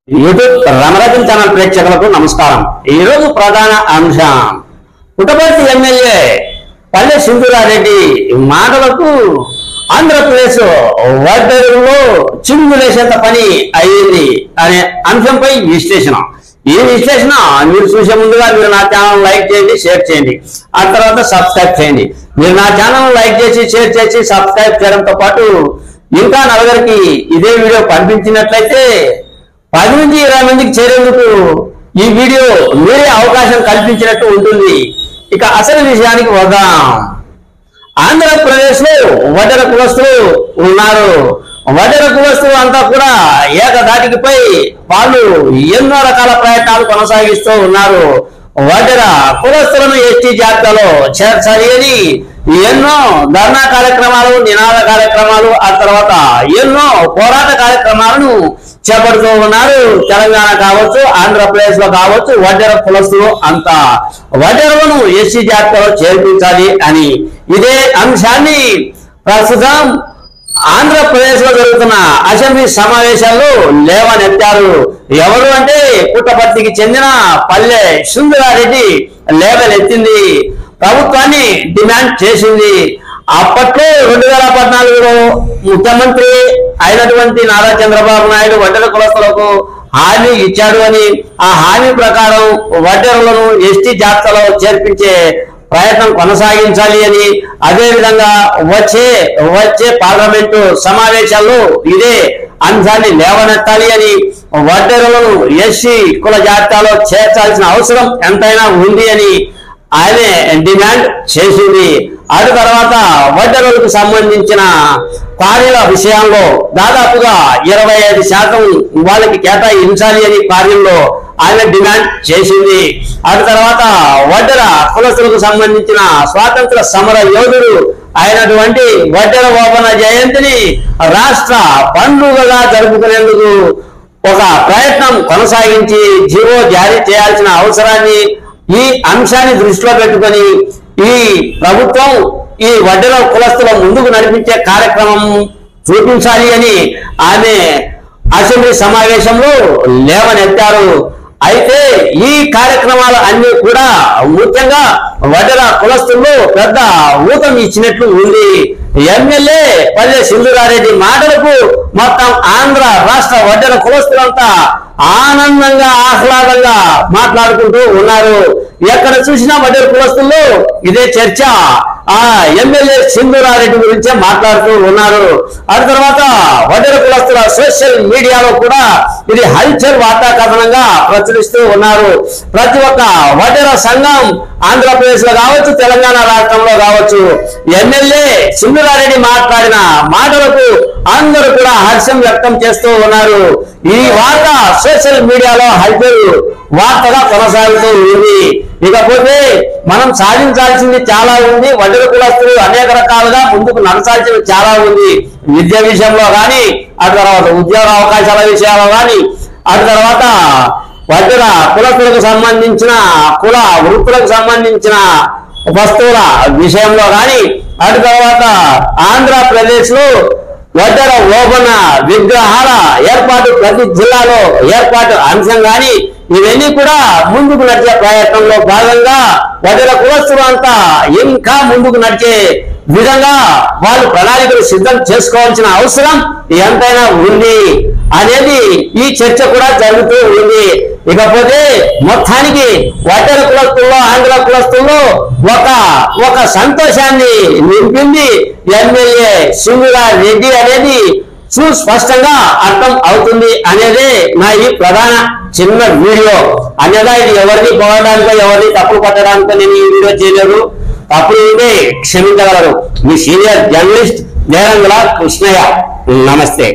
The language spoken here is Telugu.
యూట్యూబ్ రమరాజన్ ఛానల్ ప్రేక్షకులకు నమస్కారం। ఈ రోజు ప్రధాన అంశం పుట్టపర్తి ఎమ్మెల్యే పల్లె సింధూరారెడ్డి మాటలకు ఆంధ్రప్రదేశ్ వడ్డెరులో చిందులేసేంత పని అయ్యింది అనే అంశంపై విశ్లేషణ। ఈ విశ్లేషణ మీరు చూసే ముందుగా మీరు నా ఛానల్ లైక్ చేయండి, షేర్ చేయండి, ఆ తర్వాత సబ్స్క్రైబ్ చేయండి। మీరు నా ఛానల్ లైక్ చేసి షేర్ చేసి సబ్స్క్రైబ్ చేయడంతో పాటు ఇంకా నలుగురికి ఇదే వీడియో పంపించినట్లయితే 10 నుంచి 20 మందికి చేరేందుకు ఈ వీడియో మీరే అవకాశం కల్పించినట్టు ఉంటుంది। ఇక అసలు విషయానికి వద్దాం। ఆంధ్రప్రదేశ్ లో వడ్డెర కులస్తులు ఉన్నారు। వడ్డెర కులస్తులు అంతా కూడా ఏకధాటికిపై వాళ్ళు ఎన్నో రకాల ప్రయత్నాలు కొనసాగిస్తూ ఉన్నారు। వడ్డెర కులస్తులను ఎస్టీ జాబితాలో చేర్చాలి అని ఎన్నో ధర్నా కార్యక్రమాలు, నినాద కార్యక్రమాలు, ఆ తర్వాత ఎన్నో పోరాట కార్యక్రమాలను చేపడుతూ ఉన్నారు। తెలంగాణ కావచ్చు, ఆంధ్రప్రదేశ్ లో కావచ్చు, వడ్డెర కులస్తులు అంతా వడ్డెరలను ఎస్సీ జాబితాలో చేర్పించాలి అని ఇదే అంశాన్ని ప్రస్తుతం ఆంధ్రప్రదేశ్ లో జరుగుతున్న అసెంబ్లీ సమావేశాల్లో లేవనెత్తారు। ఎవరు అంటే పుట్టపర్తికి చెందిన పల్లె సింధూరారెడ్డి లేవనెత్తింది, ప్రభుత్వాన్ని డిమాండ్ చేసింది। అప్పట్లో 2014లో ముఖ్యమంత్రి అయినటువంటి నారా చంద్రబాబు నాయుడు వడ్డెర కులస్తులకు హామీ ఇచ్చాడు అని, ఆ హామీ ప్రకారం వడ్డెరలను ఎస్టీ జాబితాలో చేర్పించే ప్రయత్నం కొనసాగించాలి అని, అదే విధంగా వచ్చే పార్లమెంటు సమావేశాల్లో ఇదే అంశాన్ని లేవనెత్తాలి అని, వడ్డెరలను ఎస్సీ కుల జాబితాలో చేర్చాల్సిన అవసరం ఎంతైనా ఉంది అని ఆయనే డిమాండ్ చేసింది। అటు తర్వాత వడ్డెరలకు సంబంధించిన కార్యాల విషయంలో దాదాపుగా 25% వాళ్ళకి కేటాయించాలి అని కార్యంలో ఆయన డిమాండ్ చేసింది। అటు తర్వాత వడ్డెర కులస్తులకు సంబంధించిన స్వాతంత్ర సమర యోధుడు అయినటువంటి వడ్డెర ఓబన్న జయంతిని రాష్ట్ర పండుగగా జరుపుకునేందుకు ఒక ప్రయత్నం కొనసాగించి జీవో జారీ చేయాల్సిన అవసరాన్ని, ఈ అంశాన్ని దృష్టిలో పెట్టుకొని ఈ ప్రభుత్వం ఈ వడ్డెర కులస్తుల ముందుకు నడిపించే కార్యక్రమం చూపించాలి అని ఆమె అసెంబ్లీ సమావేశంలో లేవనెత్తారు। అయితే ఈ కార్యక్రమాలు అన్ని కూడా ముఖ్యంగా వడ్డెర కులస్తుల్లో పెద్ద ఊతం ఇచ్చినట్లు ఉంది। ఎమ్మెల్యే పల్లె సింధూరారెడ్డి మాటలకు మొత్తం ఆంధ్ర రాష్ట్ర వడ్డెర కులస్తులంతా ఆనందంగా ఆహ్లాదంగా మాట్లాడుకుంటూ ఉన్నారు। ఎక్కడ చూసినా వడ్డెర కులస్తుల్లో ఇదే చర్చ, ఆ ఎమ్మెల్యే సింధూరారెడ్డి గురించే మాట్లాడుతూ ఉన్నారు। ఆ తర్వాత వడ్డెర కులస్తుల సోషల్ మీడియాలో కూడా ఇది హల్చల్ వార్తా కథనంగా ప్రచురిస్తూ ఉన్నారు। ప్రతి ఒక్క వడ్డెర సంఘం ఆంధ్రప్రదేశ్ లో కావచ్చు, తెలంగాణ రాష్ట్రంలో కావచ్చు, ఎమ్మెల్యే సింధూరారెడ్డి మాట్లాడిన మాటలకు అందరూ కూడా హర్షం వ్యక్తం చేస్తూ ఉన్నారు। ఈ వార్త సోషల్ మీడియాలో హల్చల్ వార్తగా కొనసాగుతూ ఉంది। ఇకపోతే మనం సాధించాల్సింది చాలా ఉంది, వడ్డెర కులస్తులు అనేక రకాలుగా ముందుకు నడచాల్సింది చాలా ఉంది। విద్య విషయంలో కానీ, ఆ తర్వాత ఉద్యోగ అవకాశాల విషయాల్లో కానీ, ఆ తర్వాత వడ్డెర కులస్తులకు సంబంధించిన కుల వృత్తులకు సంబంధించిన వస్తువుల విషయంలో కానీ, ఆ తర్వాత ఆంధ్రప్రదేశ్ లో వడ్డెర ఓబన్న విగ్రహాల ఏర్పాటు ప్రతి జిల్లాలో ఏర్పాటు అంశం కానీ, ఇవన్నీ కూడా ముందుకు నడిచే ప్రయత్నంలో భాగంగా వడ్డెర కులస్తులు అంతా ఇంకా ముందుకు నడిచే విధంగా వాళ్ళు ప్రణాళికలు సిద్ధం చేసుకోవాల్సిన అవసరం ఎంతైనా ఉంది అనేది ఈ చర్చ కూడా జరుగుతూ ఉంది। ఇకపోతే మొత్తానికి వడ్డెర కులస్తుల్లో, ఆంధ్ర కులస్తుల్లో ఒక సంతోషాన్ని నింపింది ఎమ్మెల్యే సింధూరారెడ్డి అనేది సుస్పష్టంగా అర్థం అవుతుంది అనేదే నా ఈ ప్రధాన చిన్న వీడియో। అనేదా ఇది ఎవరిని పోవడానికో ఎవరిని తప్పులు పట్టడానికో నేను ఈ వీడియో చేయలేదు, తప్పులు ఉంటే క్షమించగలరు। మీ సీనియర్ జర్నలిస్ట్ నేరంగుల కృష్ణయ్య, నమస్తే।